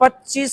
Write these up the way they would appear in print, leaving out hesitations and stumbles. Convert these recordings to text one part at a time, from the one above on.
25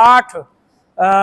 8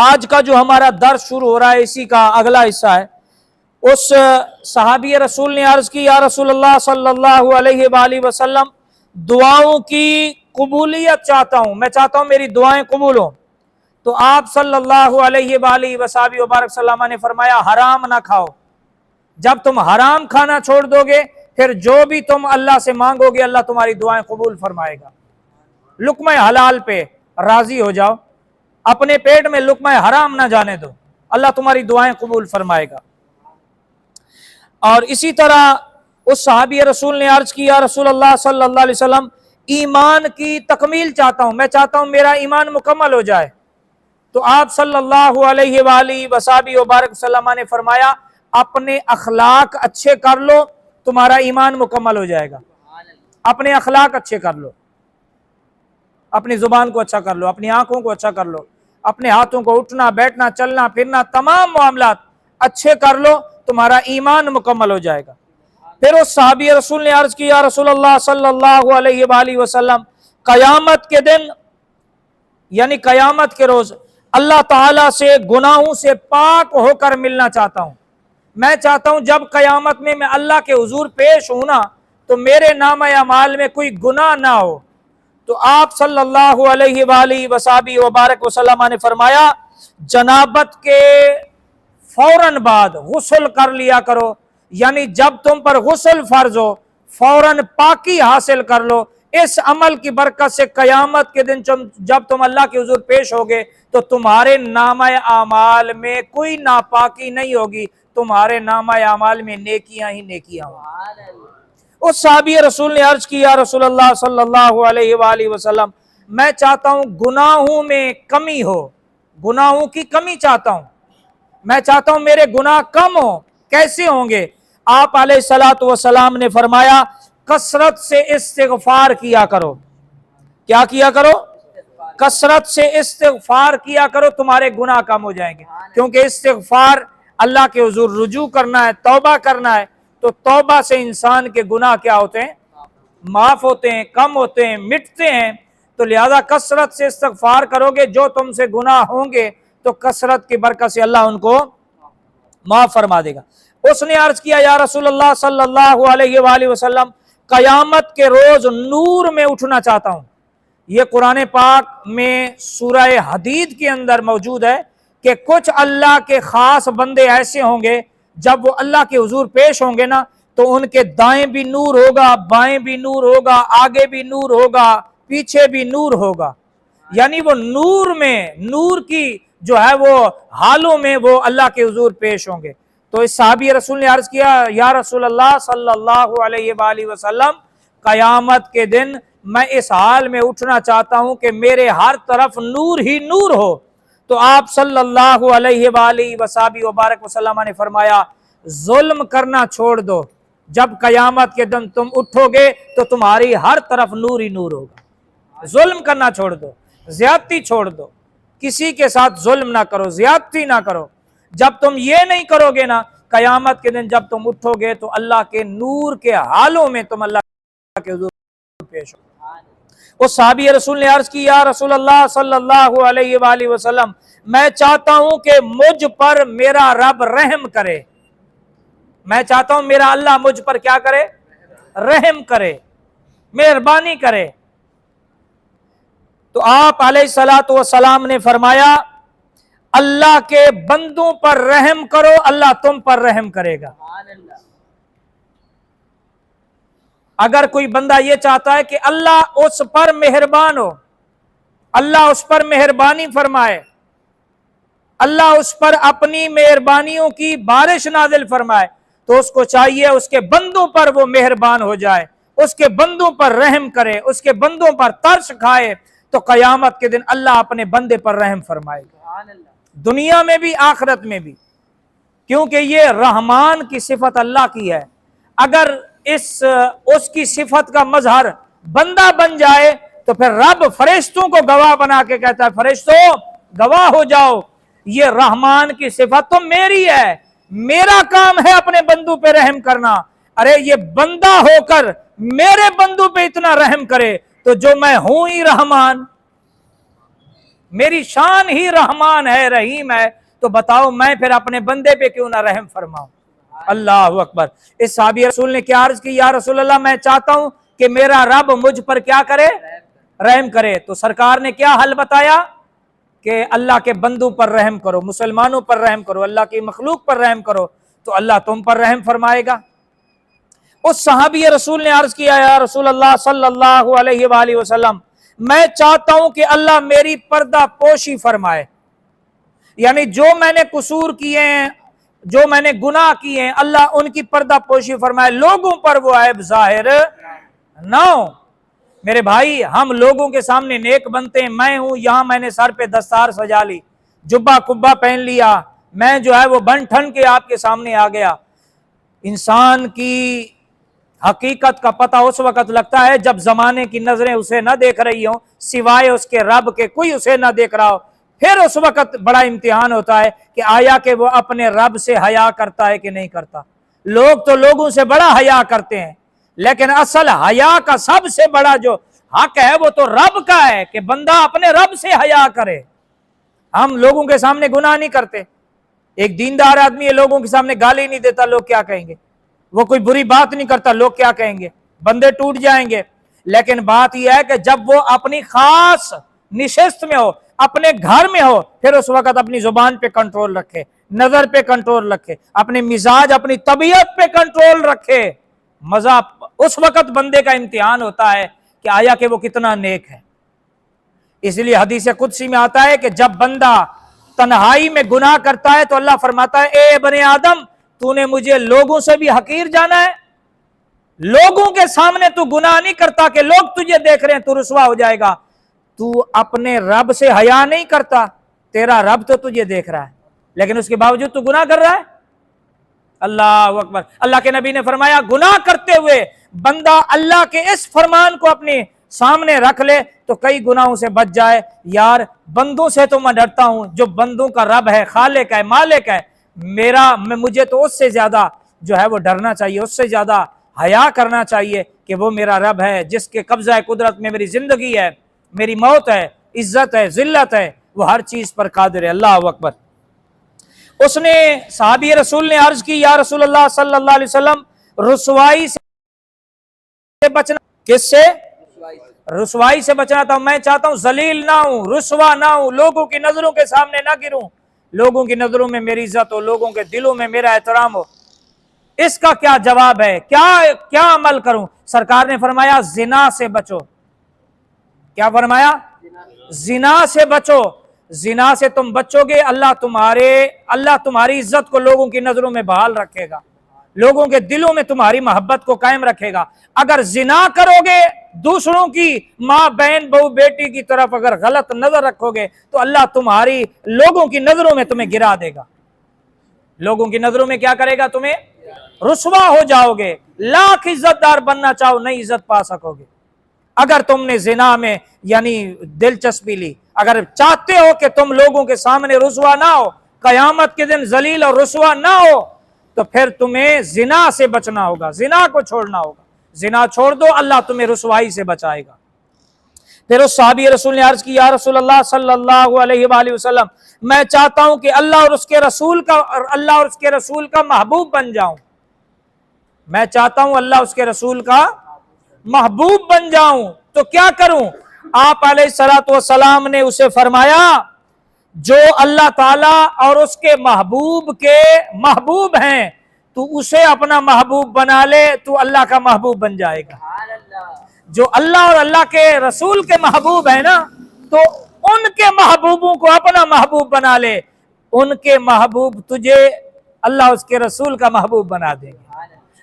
آج کا جو ہمارا درس شروع ہو رہا ہے اسی کا اگلا حصہ ہے۔ اس صحابی رسول نے عرض کی یا رسول اللہ صلی اللہ علیہ وآلہ وسلم دعاؤں کی قبولیت چاہتا ہوں، میں چاہتا ہوں میری دعائیں قبول ہوں۔ تو آپ صلی اللہ علیہ وآلہ وصحبہ وبارک وسلم نے فرمایا حرام نہ کھاؤ، جب تم حرام کھانا چھوڑ دو گے پھر جو بھی تم اللہ سے مانگو گے اللہ تمہاری دعائیں قبول فرمائے گا۔ لقمہ حلال پہ راضی ہو جاؤ، اپنے پیٹ میں لقمہ حرام نہ جانے دو، اللہ تمہاری دعائیں قبول فرمائے گا۔ اور اسی طرح اس صحابی رسول نے عرض کیا رسول اللہ صلی اللہ علیہ وسلم ایمان کی تکمیل چاہتا ہوں، میں چاہتا ہوں میرا ایمان مکمل ہو جائے۔ تو آپ صلی اللہ علیہ وآلہ وصحبہ وبارک وسلم نے فرمایا اپنے اخلاق اچھے کر لو تمہارا ایمان مکمل ہو جائے گا۔ اپنے اخلاق اچھے کر لو، اپنی زبان کو اچھا کر لو، اپنی آنکھوں کو اچھا کر لو، اپنے ہاتھوں کو اٹھنا بیٹھنا چلنا پھرنا تمام معاملات اچھے کر لو تمہارا ایمان مکمل ہو جائے گا۔ پھر اس صحابی رسول نے عرض کیا رسول اللہ صلی اللہ علیہ وآلہ وسلم قیامت کے دن یعنی قیامت کے روز اللہ تعالیٰ سے گناہوں سے پاک ہو کر ملنا چاہتا ہوں۔ میں چاہتا ہوں جب قیامت میں اللہ کے حضور پیش ہوں نا تو میرے نامہ اعمال میں کوئی گناہ نہ ہو۔ تو آپ صلی اللہ علیہ وآلہ وصحبہ وبارک وسلم نے فرمایا جنابت کے فوراً بعد غسل کر لیا کرو، یعنی جب تم پر غسل فرض ہو فوراً پاکی حاصل کر لو۔ اس عمل کی برکت سے قیامت کے دن جب تم اللہ کے حضور پیش ہوگے تو تمہارے نامہ اعمال میں کوئی ناپاکی نہیں ہوگی، تمہارے نامہ اعمال میں نیکیاں ہی نیکیاں ہوں۔ اس صحابی رسول نے عرض کیا رسول اللہ صلی اللہ علیہ وآلہ وسلم میں چاہتا ہوں گناہوں میں کمی ہو، گناہوں کی کمی چاہتا ہوں، میں چاہتا ہوں میرے گناہ کم ہوں۔ کیسے ہوں گے؟ آپ علیہ الصلوۃ والسلام نے فرمایا کثرت سے استغفار کیا کرو۔ کیا کیا کرو؟ کثرت سے استغفار کیا کرو، تمہارے گناہ کم ہو جائیں گے، کیونکہ استغفار اللہ کے حضور رجوع کرنا ہے، توبہ کرنا ہے، تو توبہ سے انسان کے گناہ کیا ہوتے ہیں؟ معاف ہوتے ہیں، کم ہوتے ہیں، مٹتے ہیں۔ تو لہذا کثرت سے استغفار کرو گے، جو تم سے گناہ ہوں گے تو کثرت کی برکت سے اللہ ان کو معاف فرما دے گا۔ اس نے عرض کیا یا رسول اللہ صلی اللہ علیہ وآلہ وسلم قیامت کے روز نور میں اٹھنا چاہتا ہوں۔ یہ قرآن پاک میں سورہ حدید کے اندر موجود ہے کہ کچھ اللہ کے خاص بندے ایسے ہوں گے جب وہ اللہ کے حضور پیش ہوں گے نا تو ان کے دائیں بھی نور ہوگا، بائیں بھی نور ہوگا، آگے بھی نور ہوگا، پیچھے بھی نور ہوگا، یعنی وہ نور میں نور کی جو ہے وہ حالوں میں وہ اللہ کے حضور پیش ہوں گے۔ تو اس صحابی رسول نے عرض کیا یا رسول اللہ صلی اللہ علیہ وآلہ وسلم قیامت کے دن میں اس حال میں اٹھنا چاہتا ہوں کہ میرے ہر طرف نور ہی نور ہو۔ تو آپ صلی اللہ علیہ وآلہ وصحبہ وبارک وسلم نے فرمایا ظلم کرنا چھوڑ دو، جب قیامت کے دن تم اٹھو گے تو تمہاری ہر طرف نور ہی نور ہوگا۔ ظلم کرنا چھوڑ دو، زیادتی چھوڑ دو، کسی کے ساتھ ظلم نہ کرو، زیادتی نہ کرو۔ جب تم یہ نہیں کرو گے نا قیامت کے دن جب تم اٹھو گے تو اللہ کے نور کے حالوں میں تم اللہ کے حضور پیش ہو۔ اس صحابی رسول نے عرض کی یا رسول اللہ صلی اللہ علیہ وآلہ وسلم میں چاہتا ہوں کہ مجھ پر میرا رب رحم کرے، میں چاہتا ہوں میرا اللہ مجھ پر کیا کرے؟ رحم کرے، مہربانی کرے۔ تو آپ علیہ الصلوۃ والسلام نے فرمایا اللہ کے بندوں پر رحم کرو اللہ تم پر رحم کرے گا۔ اگر کوئی بندہ یہ چاہتا ہے کہ اللہ اس پر مہربان ہو، اللہ اس پر مہربانی فرمائے، اللہ اس پر اپنی مہربانیوں کی بارش نازل فرمائے، تو اس کو چاہیے اس کے بندوں پر وہ مہربان ہو جائے، اس کے بندوں پر رحم کرے، اس کے بندوں پر ترس کھائے، تو قیامت کے دن اللہ اپنے بندے پر رحم فرمائے گا، دنیا میں بھی آخرت میں بھی، کیونکہ یہ رحمان کی صفت اللہ کی ہے۔ اگر اس کی صفت کا مظہر بندہ بن جائے تو پھر رب فرشتوں کو گواہ بنا کے کہتا ہے فرشتوں گواہ ہو جاؤ، یہ رحمان کی صفت تو میری ہے، میرا کام ہے اپنے بندوں پہ رحم کرنا۔ ارے یہ بندہ ہو کر میرے بندوں پہ اتنا رحم کرے تو جو میں ہوں ہی رحمان، میری شان ہی رحمان ہے رحیم ہے، تو بتاؤ میں پھر اپنے بندے پہ کیوں نہ رحم فرماؤں؟ اللہ اکبر۔ اس صحابی رسول نے کیا عرض کی، یا رسول اللہ میں چاہتا ہوں کہ میرا رب مجھ پر کیا کرے، رحم کرے۔ تو سرکار نے کیا حل بتایا کہ اللہ کے بندوں پر رحم کرو، مسلمانوں پر رحم کرو، اللہ کی مخلوق پر رحم کرو، تو اللہ تم پر رحم فرمائے گا۔ اس صحابی رسول نے عرض کیا، یا رسول اللہ صلی اللہ علیہ وآلہ وسلم میں چاہتا ہوں کہ اللہ میری پردہ پوشی فرمائے، یعنی جو میں نے قصور کیے ہیں، جو میں نے گناہ کیے ہیں، اللہ ان کی پردہ پوشی فرمائے، لوگوں پر وہ عیب ظاہر نہ ہو۔ میرے بھائی ہم لوگوں کے سامنے نیک بنتے ہیں، میں ہوں یہاں میں نے سر پہ دستار سجا لی، جبہ کبا پہن لیا، میں جو ہے وہ بن ٹھن کے آپ کے سامنے آ گیا۔ انسان کی حقیقت کا پتہ اس وقت لگتا ہے جب زمانے کی نظریں اسے نہ دیکھ رہی ہوں، سوائے اس کے رب کے کوئی اسے نہ دیکھ رہا ہو، پھر اس وقت بڑا امتحان ہوتا ہے کہ آیا کہ وہ اپنے رب سے حیا کرتا ہے کہ نہیں کرتا۔ لوگ تو لوگوں سے بڑا حیا کرتے ہیں، لیکن اصل حیا کا سب سے بڑا جو حق ہے وہ تو رب کا ہے کہ بندہ اپنے رب سے حیا کرے۔ ہم لوگوں کے سامنے گناہ نہیں کرتے، ایک دیندار آدمی ہے لوگوں کے سامنے گالی نہیں دیتا، لوگ کیا کہیں گے، وہ کوئی بری بات نہیں کرتا، لوگ کیا کہیں گے، بندے ٹوٹ جائیں گے۔ لیکن بات یہ ہے کہ جب وہ اپنی خاص نشست میں ہو، اپنے گھر میں ہو، پھر اس وقت اپنی زبان پہ کنٹرول رکھے، نظر پہ کنٹرول رکھے، اپنے مزاج اپنی طبیعت پہ کنٹرول رکھے۔ مزہ اس وقت بندے کا امتحان ہوتا ہے کہ آیا کہ وہ کتنا نیک ہے۔ اس لیے حدیث قدسی میں آتا ہے کہ جب بندہ تنہائی میں گناہ کرتا ہے تو اللہ فرماتا ہے، اے بنی آدم تو نے مجھے لوگوں سے بھی حقیر جانا ہے؟ لوگوں کے سامنے تو گناہ نہیں کرتا کہ لوگ تجھے دیکھ رہے ہیں تو رسوا ہو جائے گا، تو اپنے رب سے حیا نہیں کرتا، تیرا رب تو تجھے دیکھ رہا ہے لیکن اس کے باوجود تو گناہ کر رہا ہے۔ اللہ اکبر۔ اللہ کے نبی نے فرمایا گناہ کرتے ہوئے بندہ اللہ کے اس فرمان کو اپنے سامنے رکھ لے تو کئی گناہوں سے بچ جائے۔ یار بندوں سے تو میں ڈرتا ہوں، جو بندوں کا رب ہے، خالق ہے، مالک ہے، مجھے تو اس سے زیادہ جو ہے وہ ڈرنا چاہیے، اس سے زیادہ حیا کرنا چاہیے کہ وہ میرا رب ہے جس کے قبضہ قدرت میں میری زندگی ہے، میری موت ہے، عزت ہے، ذلت ہے، وہ ہر چیز پر قادر ہے۔ اللہ اکبر۔ اس نے صحابی رسول نے عرض کی، یا رسول اللہ صلی اللہ علیہ وسلم رسوائی سے بچنا، کس سے؟ رسوائی سے بچنا تھا۔ میں چاہتا ہوں ذلیل نہ ہوں، رسوا نہ ہوں، لوگوں کی نظروں کے سامنے نہ گروں، لوگوں کی نظروں میں میری عزت ہو، لوگوں کے دلوں میں میرا احترام ہو۔ اس کا کیا جواب ہے، کیا عمل کروں؟ سرکار نے فرمایا زنا سے بچو۔ کیا فرمایا؟ زنا سے بچو۔ زنا سے تم بچو گے، اللہ تمہاری عزت کو لوگوں کی نظروں میں بحال رکھے گا، لوگوں کے دلوں میں تمہاری محبت کو قائم رکھے گا۔ اگر زنا کرو گے، دوسروں کی ماں بہن بہو بیٹی کی طرف اگر غلط نظر رکھو گے تو اللہ تمہاری لوگوں کی نظروں میں تمہیں گرا دے گا، لوگوں کی نظروں میں کیا کرے گا؟ تمہیں رسوا ہو جاؤ گے، لاکھ عزت دار بننا چاہو نہیں عزت پا سکو گے۔ اگر تم نے زنا میں یعنی دلچسپی لی، اگر چاہتے ہو کہ تم لوگوں کے سامنے رسوا نہ ہو، قیامت کے دن ذلیل اور رسوا نہ ہو، تو پھر تمہیں زنا سے بچنا ہوگا، زنا کو چھوڑنا ہوگا۔ زنا چھوڑ دو، اللہ تمہیں رسوائی سے بچائے گا۔ پھر اس صحابی رسول نے عرض کی، یا رسول اللہ صلی اللہ علیہ وآلہ وسلم میں چاہتا ہوں کہ اللہ اور اس کے رسول کا محبوب بن جاؤں۔ میں چاہتا ہوں اللہ اس کے رسول کا محبوب بن جاؤں، تو کیا کروں؟ آپ علیہ الصلوۃ والسلام نے اسے فرمایا جو اللہ تعالیٰ اور اس کے محبوب ہیں تو اسے اپنا محبوب بنا لے، تو اللہ کا محبوب بن جائے گا۔ جو اللہ اور اللہ کے رسول کے محبوب ہیں نا، تو ان کے محبوبوں کو اپنا محبوب بنا لے، ان کے محبوب تجھے اللہ اس کے رسول کا محبوب بنا دیں گے۔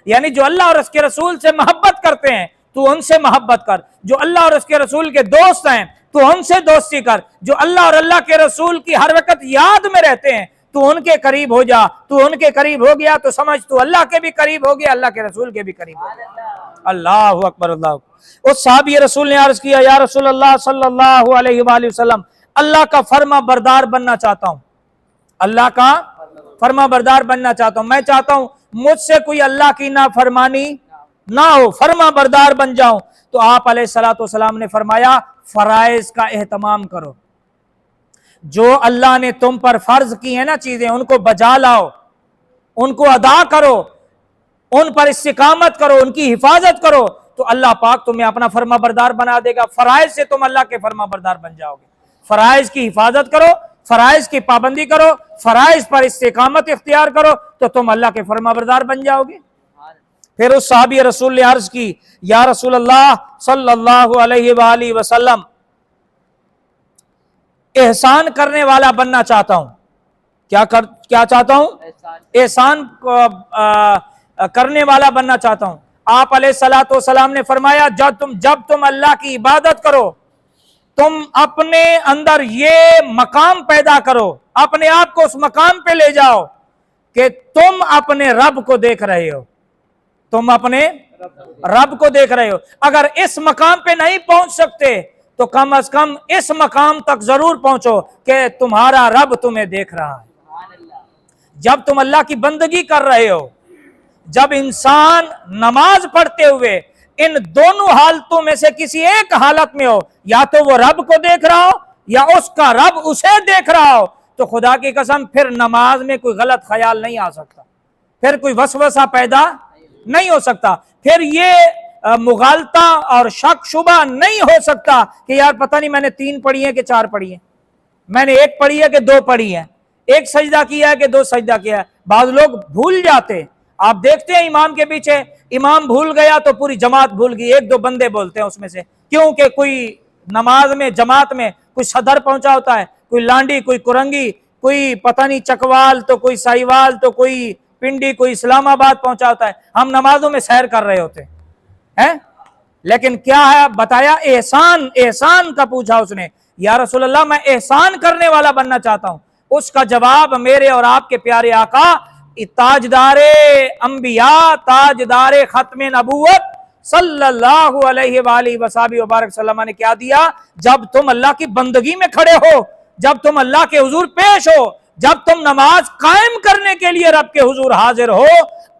یعنی جو اللہ اور اس کے رسول سے محبت کرتے ہیں تو ان سے محبت کر، جو اللہ اور اس کے رسول کے دوست ہیں تو ان سے دوستی کر، جو اللہ اور اللہ کے رسول کی ہر وقت یاد میں رہتے ہیں تو ان کے قریب ہو جا۔ تو ان کے قریب ہو گیا تو سمجھ تو اللہ کے بھی قریب ہو گیا، اللہ کے رسول کے بھی قریب ہو گیا۔ اللہ اکبر۔ اللہ اکبر۔ اس صحابی رسول نے عرض کیا، یا رسول اللہ صلی اللہ علیہ وآلہ وسلم اللہ کا فرما بردار بننا چاہتا ہوں، اللہ کا فرما بردار بننا چاہتا ہوں۔ میں چاہتا ہوں مجھ سے کوئی اللہ کی نافرمانی نہ ہو، فرما بردار بن جاؤں۔ تو آپ علیہ الصلوۃ والسلام نے فرمایا فرائض کا اہتمام کرو، جو اللہ نے تم پر فرض کی ہیں نا چیزیں، ان کو بجا لاؤ، ان کو ادا کرو، ان پر استقامت کرو، ان کی حفاظت کرو، تو اللہ پاک تمہیں اپنا فرما بردار بنا دے گا۔ فرائض سے تم اللہ کے فرما بردار بن جاؤ گے۔ فرائض کی حفاظت کرو، فرائض کی پابندی کرو، فرائض پر استقامت اختیار کرو، تو تم اللہ کے فرما بردار بن جاؤ گے۔ پھر اس صحابی رسول نے عرض کی، یا رسول اللہ صلی اللہ علیہ وآلہ وسلم، احسان کرنے والا بننا چاہتا ہوں۔ کیا چاہتا ہوں؟ احسان کرنے والا بننا چاہتا ہوں۔ آپ علیہ الصلوۃ والسلام نے فرمایا، جب تم اللہ کی عبادت کرو، تم اپنے اندر یہ مقام پیدا کرو، اپنے آپ کو اس مقام پہ لے جاؤ کہ تم اپنے رب کو دیکھ رہے ہو، تم اپنے رب کو دیکھ رہے ہو۔ اگر اس مقام پہ نہیں پہنچ سکتے تو کم از کم اس مقام تک ضرور پہنچو کہ تمہارا رب تمہیں دیکھ رہا ہے۔ جب تم اللہ کی بندگی کر رہے ہو، جب انسان نماز پڑھتے ہوئے ان دونوں حالتوں میں سے کسی ایک حالت میں ہو، یا تو وہ رب کو دیکھ رہا ہو یا اس کا رب اسے دیکھ رہا ہو، تو خدا کی قسم پھر نماز میں کوئی غلط خیال نہیں آ سکتا، پھر کوئی وسوسہ پیدا نہیں ہو سکتا، پھر یہ مغالطہ اور شک شبہ نہیں ہو سکتا کہ یار پتہ نہیں میں نے 3 پڑھی ہیں کہ 4 پڑھی ہیں، میں نے 1 پڑھی ہے کہ 2 پڑھی ہیں، 1 سجدہ کیا ہے کہ 2 سجدہ کیا ہے۔ بعض لوگ بھول جاتے، آپ دیکھتے ہیں امام کے پیچھے، امام بھول گیا تو پوری جماعت بھول گئی، 1-2 بندے بولتے ہیں اس میں سے، کیونکہ کوئی نماز میں جماعت میں کوئی صدر پہنچا ہوتا ہے، کوئی لانڈی، کوئی کرنگی، کوئی پتہ نہیں چکوال، تو کوئی سائیوال، تو کوئی پنڈی، کوئی اسلام آباد پہنچا ہوتا ہے، ہم نمازوں میں سیر کر رہے ہوتے ہیں۔ لیکن کیا ہے بتایا؟ احسان کا پوچھا اس نے، یا رسول اللہ میں احسان کرنے والا بننا چاہتا ہوں۔ اس کا جواب میرے اور آپ کے پیارے آقا تاجدار انبیاء، تاجدار ختم نبوت صلی اللہ علیہ وآلہ وصحبہ وبارک وسلم نے کیا دیا؟ جب تم اللہ کی بندگی میں کھڑے ہو، جب تم اللہ کے حضور پیش ہو، جب تم نماز قائم کرنے کے لیے رب کے حضور حاضر ہو،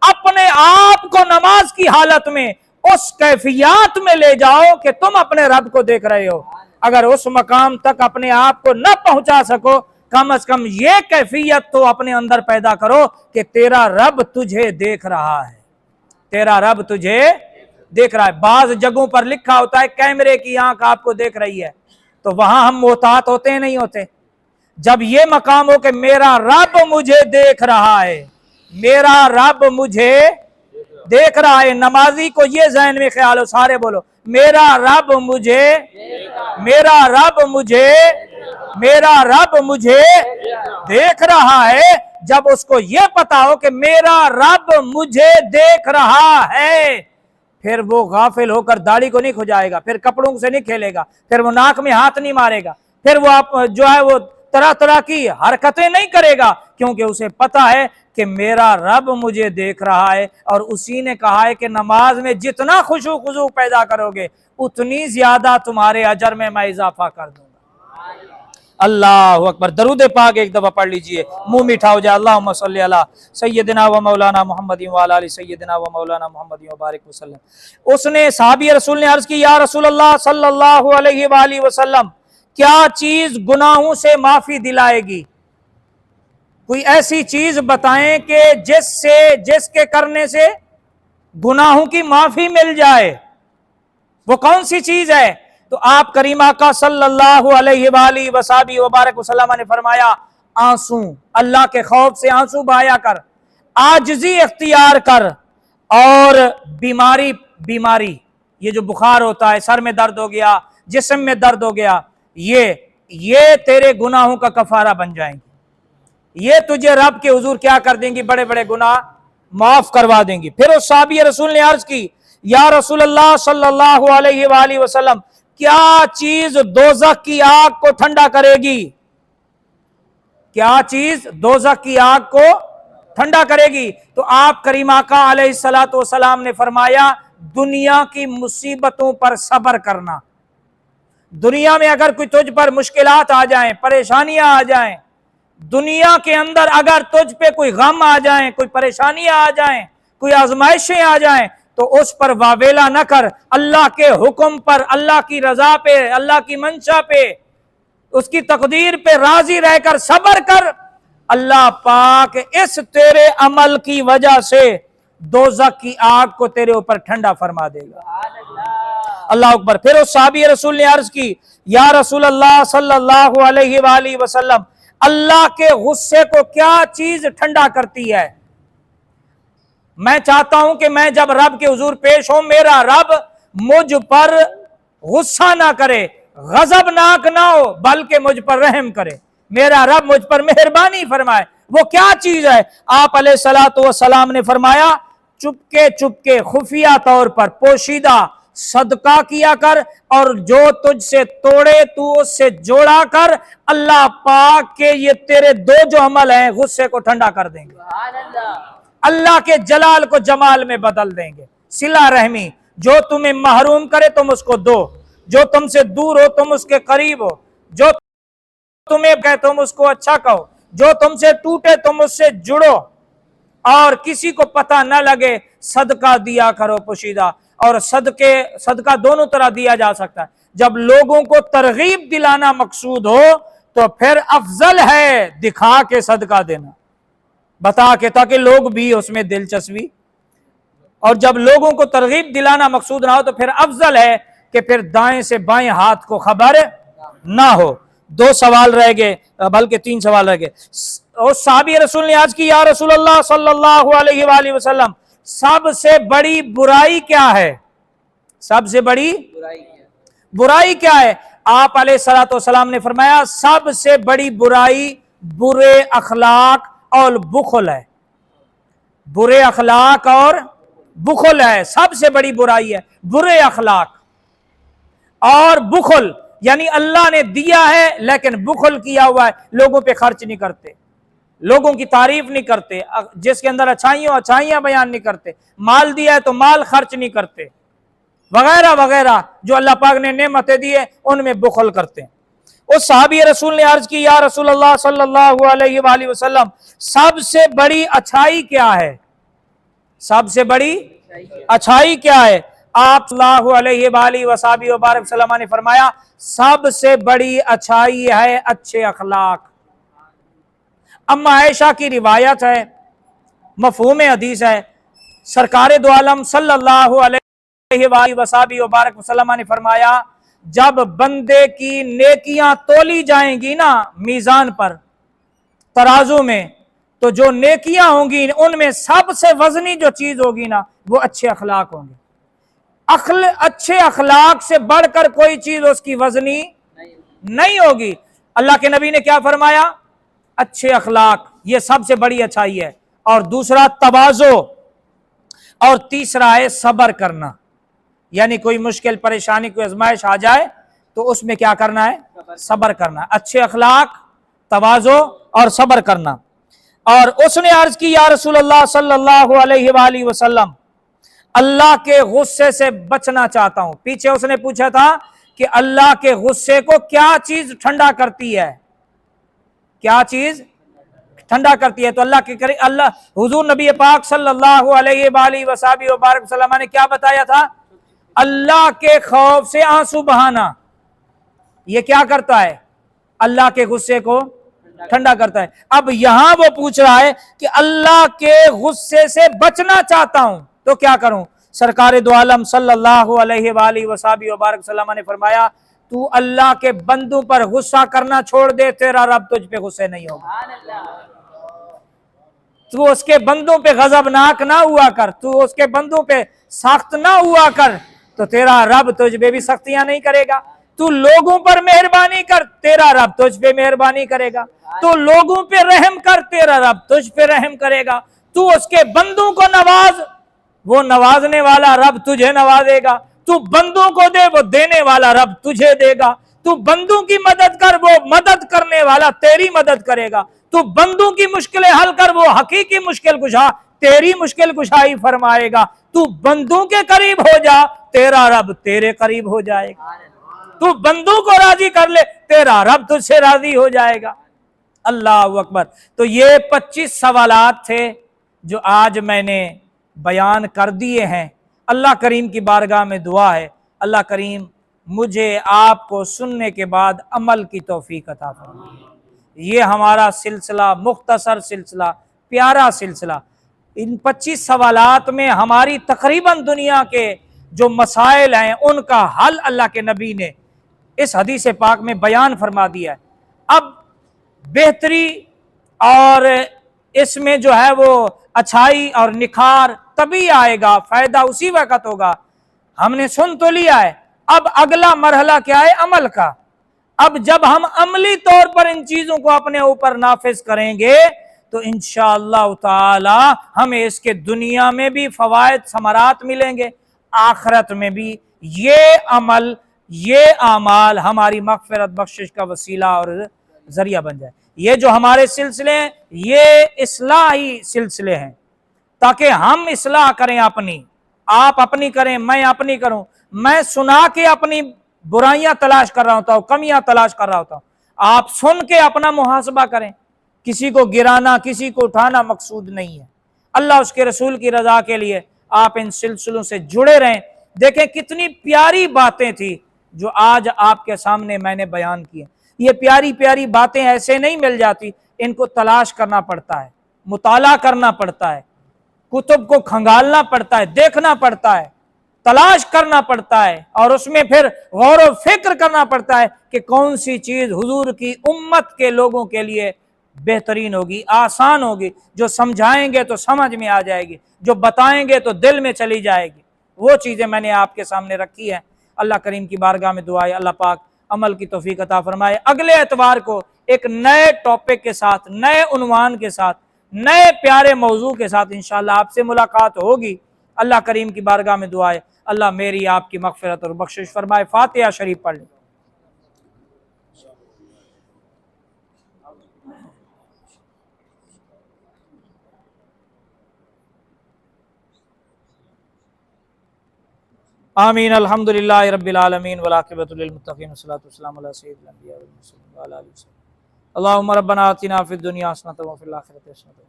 اپنے آپ کو نماز کی حالت میں اس کیفیات میں لے جاؤ کہ تم اپنے رب کو دیکھ رہے ہو۔ اگر اس مقام تک اپنے آپ کو نہ پہنچا سکو، کم از کم یہ کیفیت تو اپنے اندر پیدا کرو کہ تیرا رب تجھے دیکھ رہا ہے، تیرا رب تجھے دیکھ رہا ہے۔ بعض جگہوں پر لکھا ہوتا ہے کیمرے کی آنکھ آپ کو دیکھ رہی ہے، تو وہاں ہم محتاط ہوتے ہیں نہیں ہوتے؟ جب یہ مقام ہو کہ میرا رب مجھے دیکھ رہا ہے، میرا رب مجھے دیکھ رہا ہے، نمازی کو یہ ذہن میں خیال ہو، سارے بولو میرا رب مجھے، میرا رب مجھے، میرا رب مجھے دیکھ رہا ہے۔ جب اس کو یہ پتا ہو کہ میرا رب مجھے دیکھ رہا ہے، پھر وہ غافل ہو کر داڑھی کو نہیں کھجائے گا، پھر کپڑوں سے نہیں کھیلے گا، پھر وہ ناک میں ہاتھ نہیں مارے گا، پھر وہ جو ہے وہ طرح طرح کی حرکتیں نہیں کرے گا، کیونکہ اسے پتا ہے کہ میرا رب مجھے دیکھ رہا ہے۔ اور اسی نے کہا ہے کہ نماز میں جتنا خشوع خضوع پیدا کرو گے اتنی زیادہ تمہارے اجر میں اضافہ کر دوں گا۔ اللہ اکبر۔ درود پاک ایک دفعہ پڑھ لیجئے، منہ میٹھا ہو جائے۔ اللہم صلی علی سیدنا و مولانا محمد وعلی آل سیدنا و مولانا محمد وبارک وسلم۔ اس نے صحابی رسول نے عرض کی، یا رسول اللہ صلی اللہ علیہ وآلہ وسلم، کیا چیز گناہوں سے معافی دلائے گی؟ کوئی ایسی چیز بتائیں کہ جس کے کرنے سے گناہوں کی معافی مل جائے، وہ کون سی چیز ہے؟ تو آپ کریم آقا صلی اللہ علیہ وآلہ وصحبہ وبارک وسلم نے فرمایا، آنسو، اللہ کے خوف سے آنسو بہایا کر، عاجزی اختیار کر، اور بیماری یہ جو بخار ہوتا ہے، سر میں درد ہو گیا، جسم میں درد ہو گیا، یہ تیرے گناہوں کا کفارہ بن جائیں گی، یہ تجھے رب کے حضور کیا کر دیں گی؟ بڑے بڑے گناہ معاف کروا دیں گی۔ پھر اس صحابی رسول نے عرض کی، یا رسول اللہ صلی اللہ علیہ وآلہ وسلم، کیا چیز دوزخ کی آگ کو ٹھنڈا کرے گی؟ کیا چیز دوزخ کی آگ کو ٹھنڈا کرے گی؟ تو آپ کریم آقا علیہ الصلوۃ والسلام نے فرمایا، دنیا کی مصیبتوں پر صبر کرنا۔ دنیا میں اگر کوئی تجھ پر مشکلات آ جائیں، پریشانیاں آ جائیں، دنیا کے اندر اگر تجھ پہ کوئی غم آ جائیں، کوئی پریشانیاں آ جائیں، کوئی آزمائشیں آ جائیں، تو اس پر واویلا نہ کر، اللہ کے حکم پر، اللہ کی رضا پہ، اللہ کی منشا پہ اس کی تقدیر پہ راضی رہ کر صبر کر، اللہ پاک اس تیرے عمل کی وجہ سے دوزخ کی آگ کو تیرے اوپر ٹھنڈا فرما دے گا۔ اللہ اکبر۔ پھر اس صحابی رسول نے عرض کی، یا رسول اللہ صلی اللہ علیہ وآلہ وسلم، اللہ کے غصے کو کیا چیز ٹھنڈا کرتی ہے؟ میں چاہتا ہوں کہ میں جب رب کے حضور پیش ہوں، میرا رب مجھ پر غصہ نہ کرے، غضبناک نہ ہو، بلکہ مجھ پر رحم کرے، میرا رب مجھ پر مہربانی فرمائے۔ وہ کیا چیز ہے؟ آپ علیہ الصلوۃ والسلام نے فرمایا، چپکے چپکے خفیہ طور پر پوشیدہ صدقہ کیا کر، اور جو تجھ سے توڑے تو اس سے جوڑا کر، اللہ پاک کے یہ تیرے دو جو عمل ہیں غصے کو ٹھنڈا کر دیں گے، اللہ کے جلال کو جمال میں بدل دیں گے۔ صلہ رحمی، جو تمہیں محروم کرے تم اس کو دو، جو تم سے دور ہو تم اس کے قریب ہو، جو تمہیں کہے تم اس کو اچھا کہو، جو تم سے ٹوٹے تم اس سے جڑو، اور کسی کو پتہ نہ لگے صدقہ دیا کرو پوشیدہ۔ اور صدقہ دونوں طرح دیا جا سکتا ہے۔ جب لوگوں کو ترغیب دلانا مقصود ہو تو پھر افضل ہے دکھا کے صدقہ دینا، بتا کے، تاکہ لوگ بھی اس میں دلچسپی، اور جب لوگوں کو ترغیب دلانا مقصود نہ ہو تو پھر افضل ہے کہ پھر دائیں سے بائیں ہاتھ کو خبر نہ ہو۔ دو سوال رہ گئے، بلکہ تین سوال رہ گئے۔ اور صحابی رسول نے عرض کی، یا رسول اللہ صلی اللہ علیہ وآلہ وسلم، سب سے بڑی برائی کیا ہے؟ سب سے بڑی برائی کیا ہے؟ آپ علیہ الصلوۃ والسلام نے فرمایا، سب سے بڑی برائی برے اخلاق اور بخل ہے۔ برے اخلاق اور بخل ہے، سب سے بڑی برائی ہے برے اخلاق اور بخل، یعنی اللہ نے دیا ہے لیکن بخل کیا ہوا ہے، لوگوں پہ خرچ نہیں کرتے، لوگوں کی تعریف نہیں کرتے، جس کے اندر اچھائیاں بیان نہیں کرتے، مال دیا ہے تو مال خرچ نہیں کرتے، وغیرہ وغیرہ جو اللہ پاک نے نعمتیں دی ہیں ان میں بخل کرتے ہیں۔ اس صحابی رسول نے عرض کی، یا رسول اللہ صلی اللہ علیہ وآلہ وسلم، سب سے بڑی اچھائی کیا ہے؟ سب سے بڑی اچھائی کیا ہے؟ آپ صلی اللہ علیہ وآلہ وصحبہ وبارک وسلم نے فرمایا، سب سے بڑی اچھائی ہے اچھے اخلاق۔ اما عائشہ کی روایت ہے، مفہوم حدیث ہے، سرکار دو عالم صلی اللہ علیہ وآلہ وصحبہ وبارک وسلم نے فرمایا، جب بندے کی نیکیاں تولی جائیں گی نا میزان پر، ترازو میں، تو جو نیکیاں ہوں گی ان میں سب سے وزنی جو چیز ہوگی نا وہ اچھے اخلاق ہوں گے۔ اچھے اخلاق سے بڑھ کر کوئی چیز اس کی وزنی نہیں ہوگی۔ اللہ کے نبی نے کیا فرمایا؟ اچھے اخلاق، یہ سب سے بڑی اچھائی ہے، اور دوسرا تواضع، اور تیسرا ہے صبر کرنا، یعنی کوئی مشکل پریشانی کوئی آزمائش آ جائے تو اس میں کیا کرنا ہے؟ صبر کرنا۔ اچھے اخلاق، تواضع اور صبر کرنا۔ اور اس نے عرض کی، یا رسول اللہ صلی اللہ علیہ وآلہ وسلم، اللہ کے غصے سے بچنا چاہتا ہوں۔ پیچھے اس نے پوچھا تھا کہ اللہ کے غصے کو کیا چیز ٹھنڈا کرتی ہے؟ کیا چیز ٹھنڈا کرتی ہے؟ تو اللہ حضور نبی پاک صلی اللہ علیہ وآلہ وصحبہ وبارک وسلم نے کیا بتایا تھا؟ اللہ کے خوف سے آنسو بہانا، یہ کیا کرتا ہے؟ اللہ کے غصے کو ٹھنڈا کرتا ہے۔ اب یہاں وہ پوچھ رہا ہے کہ اللہ کے غصے سے بچنا چاہتا ہوں تو کیا کروں؟ سرکار دو عالم صلی اللہ علیہ وآلہ وصحبہ وبارک وسلم نے فرمایا، تو اللہ کے بندوں پر غصہ کرنا چھوڑ دے، تیرا رب تجھ پہ غصے نہیں ہوگا۔ تو اس کے بندوں پہ غضبناک نہ ہوا کر، تو اس کے بندوں پہ سخت نہ ہوا کر، تو تیرا رب تجھ پہ بھی سختیاں نہیں کرے گا۔ تو لوگوں پر مہربانی کر، تیرا رب تجھ پہ مہربانی کرے گا۔ تو لوگوں پہ رحم کر، تیرا رب تجھ پہ رحم کرے گا۔ تو اس کے بندوں کو نواز، وہ نوازنے والا رب تجھے نوازے گا۔ تو بندوں کو دے، وہ دینے والا رب تجھے دے گا۔ تو بندوں کی مدد کر، وہ مدد کرنے والا تیری مدد کرے گا۔ تو بندوں کی مشکلیں حل کر، وہ حقیقی مشکل کشا تیری مشکل کشائی فرمائے گا۔ تو بندوں کے قریب ہو جا، تیرا رب تیرے قریب ہو جائے گا۔ تو بندوں کو راضی کر لے، تیرا رب تجھ سے راضی ہو جائے گا۔ اللہ اکبر۔ تو یہ 25 سوالات تھے جو آج میں نے بیان کر دیے ہیں۔ اللہ کریم کی بارگاہ میں دعا ہے، اللہ کریم مجھے آپ کو سننے کے بعد عمل کی توفیق عطا فرمائے۔ یہ ہمارا سلسلہ مختصر سلسلہ، پیارا سلسلہ، ان 25 سوالات میں ہماری تقریباً دنیا کے جو مسائل ہیں ان کا حل اللہ کے نبی نے اس حدیث پاک میں بیان فرما دیا ہے۔ اب بہتری اور اس میں جو ہے وہ اچھائی اور نکھار تبھی آئے گا، فائدہ اسی وقت ہوگا۔ ہم نے سن تو لیا ہے، اب اگلا مرحلہ کیا ہے؟ عمل کا۔ اب جب ہم عملی طور پر ان چیزوں کو اپنے اوپر نافذ کریں گے تو انشاءاللہ تعالی ہمیں اس کے دنیا میں بھی فوائد ثمرات ملیں گے، آخرت میں بھی یہ عمل، یہ اعمال ہماری مغفرت بخشش کا وسیلہ اور ذریعہ بن جائے۔ یہ جو ہمارے سلسلے ہیں یہ اصلاحی سلسلے ہیں، تاکہ ہم اصلاح کریں اپنی، آپ اپنی کریں، میں اپنی کروں۔ میں سنا کے اپنی برائیاں تلاش کر رہا ہوتا ہوں، کمیاں تلاش کر رہا ہوتا ہوں، آپ سن کے اپنا محاسبہ کریں۔ کسی کو گرانا، کسی کو اٹھانا مقصود نہیں ہے، اللہ اس کے رسول کی رضا کے لیے آپ ان سلسلوں سے جڑے رہیں۔ دیکھیں کتنی پیاری باتیں تھی جو آج آپ کے سامنے میں نے بیان کی ہیں۔ یہ پیاری پیاری باتیں ایسے نہیں مل جاتی، ان کو تلاش کرنا پڑتا ہے، مطالعہ کرنا پڑتا ہے، کتب کو کھنگالنا پڑتا ہے، دیکھنا پڑتا ہے، تلاش کرنا پڑتا ہے، اور اس میں پھر غور و فکر کرنا پڑتا ہے کہ کون سی چیز حضور کی امت کے لوگوں کے لیے بہترین ہوگی، آسان ہوگی، جو سمجھائیں گے تو سمجھ میں آ جائے گی، جو بتائیں گے تو دل میں چلی جائے گی۔ وہ چیزیں میں نے آپ کے سامنے رکھی ہیں۔ اللہ کریم کی بارگاہ میں دعا ہے اللہ پاک عمل کی توفیق عطا فرمائے۔ اگلے اتوار کو ایک نئے ٹاپک کے ساتھ، نئے عنوان کے ساتھ، نئے پیارے موضوع کے ساتھ انشاءاللہ آپ سے ملاقات ہوگی۔ اللہ کریم کی بارگاہ میں دعا ہے اللہ میری آپ کی مغفرت اور بخشش فرمائے۔ فاتحہ شریف پڑھ لیں۔ آمین۔ الحمدللہ رب العالمین والعاقبۃ للمتقین والصلاۃ والسلام علی سید الانبیاء والمرسلین وعلی آلہ وصحبہ۔ اللہم ربنا آتنا فی الدنیا حسنۃ وفی الآخرۃ حسنۃ۔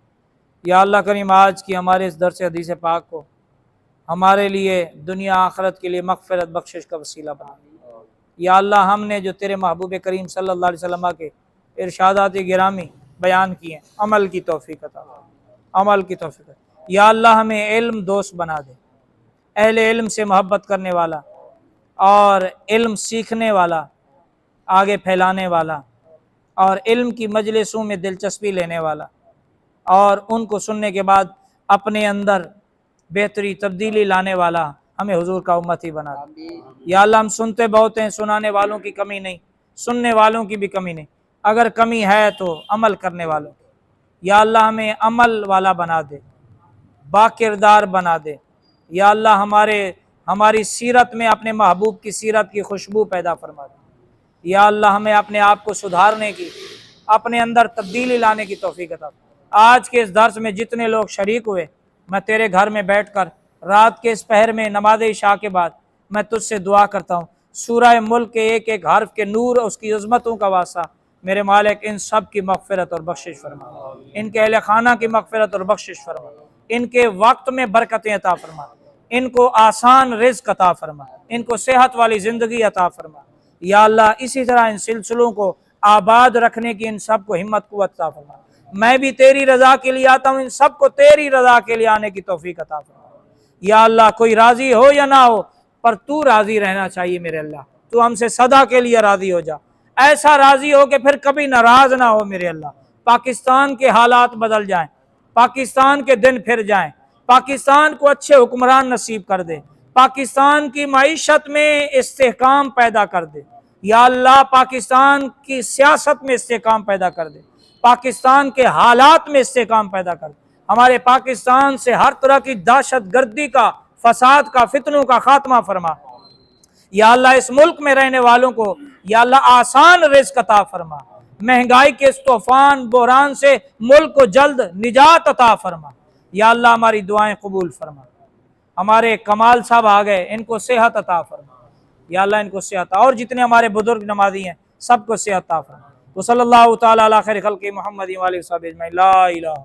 یا اللہ کریم آج کی ہمارے اس درس حدیث پاک کو ہمارے لیے دنیا آخرت کے لیے مغفرت بخشش کا وسیلہ بنا۔ یا اللہ ہم نے جو تیرے محبوب کریم صلی اللہ علیہ وسلم کے ارشادات گرامی بیان کیے ہیں، عمل کی توفیق عطا، عمل کی توفیق۔ یا اللہ ہمیں علم دوست بنا دے، اہل علم سے محبت کرنے والا اور علم سیکھنے والا، آگے پھیلانے والا، اور علم کی مجلسوں میں دلچسپی لینے والا، اور ان کو سننے کے بعد اپنے اندر بہتری تبدیلی لانے والا ہمیں حضور کا امتی بنا دے۔ یا اللہ ہم سنتے بہت ہیں، سنانے والوں کی کمی نہیں، سننے والوں کی بھی کمی نہیں، اگر کمی ہے تو عمل کرنے والوں کی۔ یا اللہ ہمیں عمل والا بنا دے، با کردار بنا دے۔ یا اللہ ہماری سیرت میں اپنے محبوب کی سیرت کی خوشبو پیدا فرما دے۔ یا اللہ ہمیں اپنے آپ کو سدھارنے کی، اپنے اندر تبدیلی لانے کی توفیق عطا فرما۔ آج کے اس درس میں جتنے لوگ شریک ہوئے، میں تیرے گھر میں بیٹھ کر رات کے اس پہر میں نماز عشاء کے بعد میں تجھ سے دعا کرتا ہوں، سورہ ملک کے ایک ایک حرف کے نور اور اس کی عظمتوں کا واسطہ میرے مالک ان سب کی مغفرت اور بخشش فرما، ان کے اہل خانہ کی مغفرت اور بخشش فرما، ان کے وقت میں برکتیں عطا فرما، ان کو آسان رزق عطا فرما، ان کو صحت والی زندگی عطا فرما۔ یا اللہ اسی طرح ان سلسلوں کو آباد رکھنے کی ان سب کو ہمت قوت عطا فرما۔ میں بھی تیری رضا کے لیے آتا ہوں، ان سب کو تیری رضا کے لیے آنے کی توفیق عطا فرما۔ یا اللہ کوئی راضی ہو یا نہ ہو پر تو راضی رہنا چاہیے میرے اللہ، تو ہم سے صدا کے لیے راضی ہو جا، ایسا راضی ہو کہ پھر کبھی ناراض نہ ہو میرے اللہ۔ پاکستان کے حالات بدل جائیں، پاکستان کے دن پھر جائیں، پاکستان کو اچھے حکمران نصیب کر دے، پاکستان کی معیشت میں استحکام پیدا کر دے۔ یا اللہ پاکستان کی سیاست میں استحکام پیدا کر دے، پاکستان کے حالات میں استحکام پیدا کر دے، ہمارے پاکستان سے ہر طرح کی دہشت گردی کا، فساد کا، فتنوں کا خاتمہ فرما۔ یا اللہ اس ملک میں رہنے والوں کو یا اللہ آسان رزق عطا فرما، مہنگائی کے اس طوفان بحران سے ملک کو جلد نجات عطا فرما۔ یا اللہ ہماری دعائیں قبول فرما۔ ہمارے کمال صاحب آ گئے، ان کو صحت عطا فرما، یا اللہ ان کو صحت، اور جتنے ہمارے بزرگ نمازی ہیں سب کو صحت عطا فرما۔ وصلی اللہ تعالی علی خیر خلق محمد و آلہ وصحبہ اجمعین۔ لا الہ